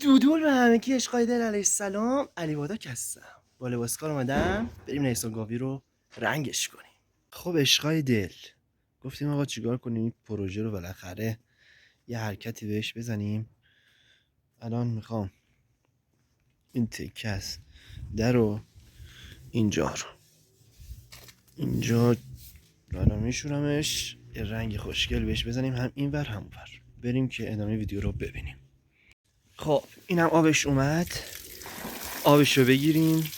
دودول به همگی عشقای دل علیه السلام. علی واداک هستم. با لباس کار اومدم بریم نیسان گاوی رو رنگش کنیم. خب عشقای دل، گفتیم آقا چیکار کنیم این پروژه رو بالاخره یه حرکتی بهش بزنیم. الان میخوام این تکه است در رو اینجا رو الان میشورمش، یه رنگ خوشگل بهش بزنیم، هم این ور هم اون ور. بریم که ادامه ویدیو رو ببینیم. خب اینم آبش اومد، آبش رو بگیریم.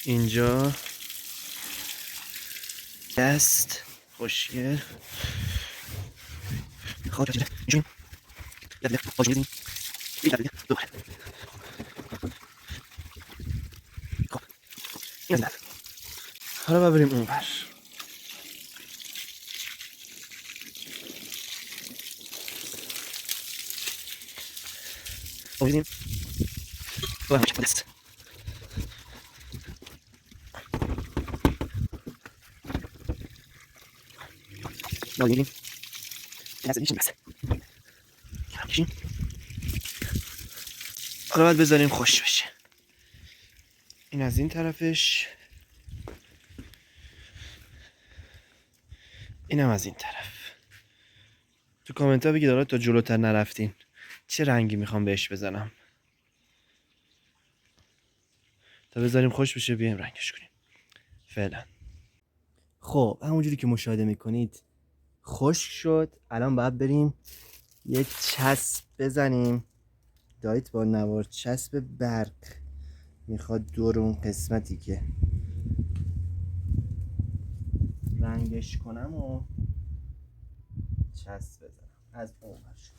اینجا دست خوشگل خواهد جمعه اینجوریم لبه آجون بزنیم یک لبه دوباره. خب این از لب حالا بریم اون بر. آویدیم و همشه با دست نالی میریم این از میشیم بسه کنم کشیم. حالا باید بذاریم خوش بشه. این از این طرفش، اینم از این طرف. تو کامنت ها بگید تا جلوتر نرفتین چه رنگی میخوام بهش بزنم تا بذاریم خوش بشه بیایم رنگش کنیم. فعلا خب همونجوری که مشاهده میکنید خشک شد. الان باید بریم یه چسب بزنیم. دایت با نوار چسب برق میخواد دور اون قسمتی که رنگش کنم و چسب بزنم از اون ورش.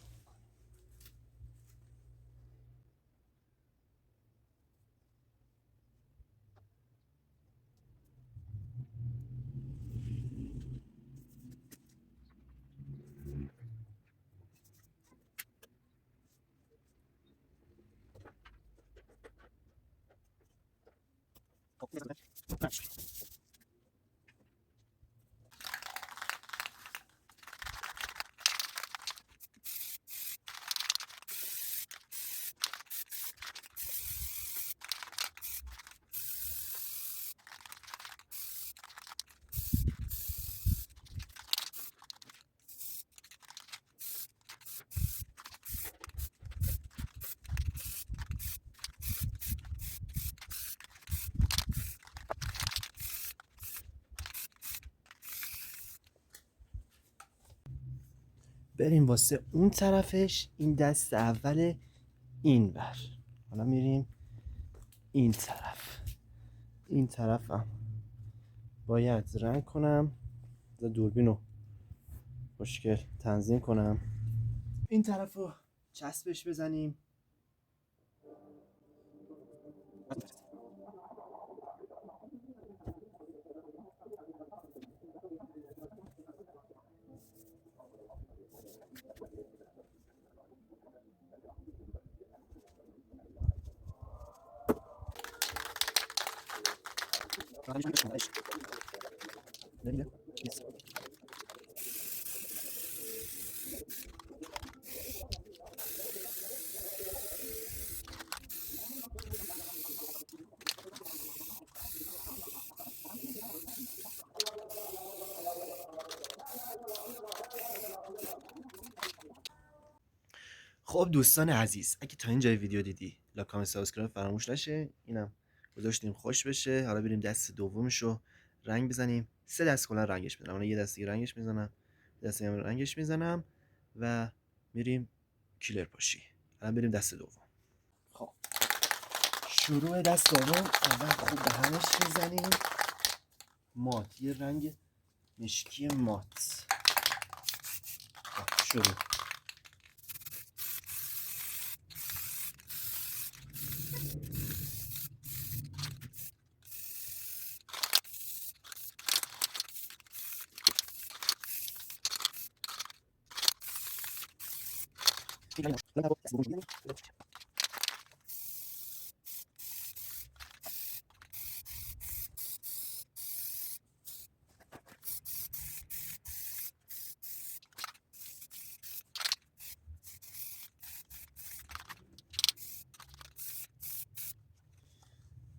بریم واسه اون طرفش. این دست اول این بر. حالا میریم این طرف. این طرفم باید رنگ کنم، دوربین رو خوشگل تنظیم کنم. این طرف رو چسبش بزنیم. خب دوستان عزیز، اگه تا اینجای ویدیو دیدی لایک کامنت سابسکرایب فراموش نشه. اینم گذاشتیم خوش بشه. حالا بریم دست دومشو رنگ بزنیم. 3 دست کلا رنگش میزنم. یه دست دیگه رنگش میزنم، یه دست دیگه رنگش میزنم و میریم کیلر پاشی. الان بریم دست دوم. خب شروع دست دوم. اول خوب به همش میزنیم. مات، یه رنگ مشکی مات. شروع.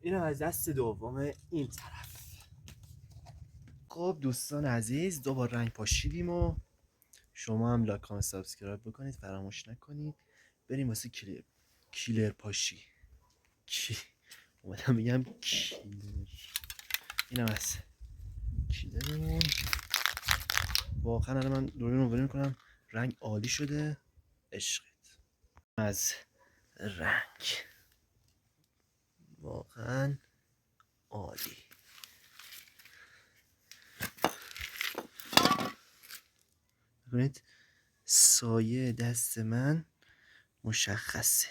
اینم از دست دوم این طرف. خب دوستان عزیز، دوبار رنگ پاشیدیم و شما هم لایک کامنت سابسکرایب بکنید، فراموش نکنید. بریم واسه کیلر پاشی. اومدم بگم کیلر. اینم از کیلرمون. واقعا الان من دوربین رو ول میکنم، رنگ عالی شده. عشقت از رنگ واقعا عالی. ببینید سایه دست من مشخصه،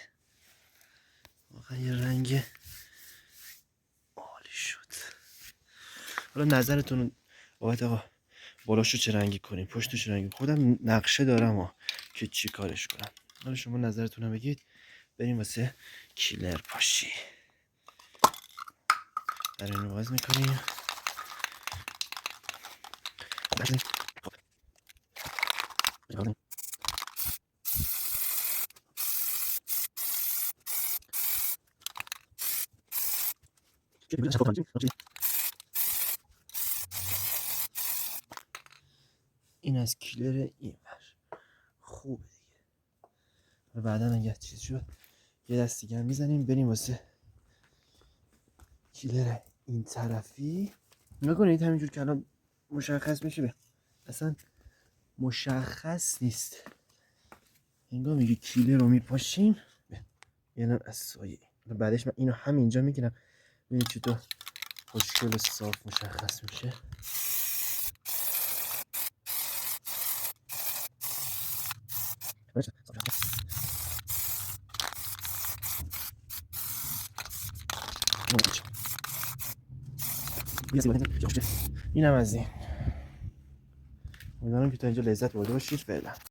واقعا یه رنگ عالی شد. حالا نظرتون بابت آقا بالاشو چه رنگی کنیم، پشتو چه رنگی؟ خودم نقشه دارم که چی کارش کنم. حالا شما نظرتون رو بگید. بریم واسه کیلر پاشی. برای اینو باز میکنیم. این از کیلر اینور خوبه دیگه. بعدا اگه چیز شد یه دست دیگه میزنیم. بریم واسه کیلر این طرفی. نکنید همینجور که الان مشخص میشه، اصلا مشخص نیست. هنگامی که کیلر رو میپاشیم یعنی از سایه، بعدش من اینو همینجا میگیرم. ببینید چطور خوشگل و صاف مشخص میشه. اینم از این. امیدوارم که تا اینجا لذت برده باشید. فعلا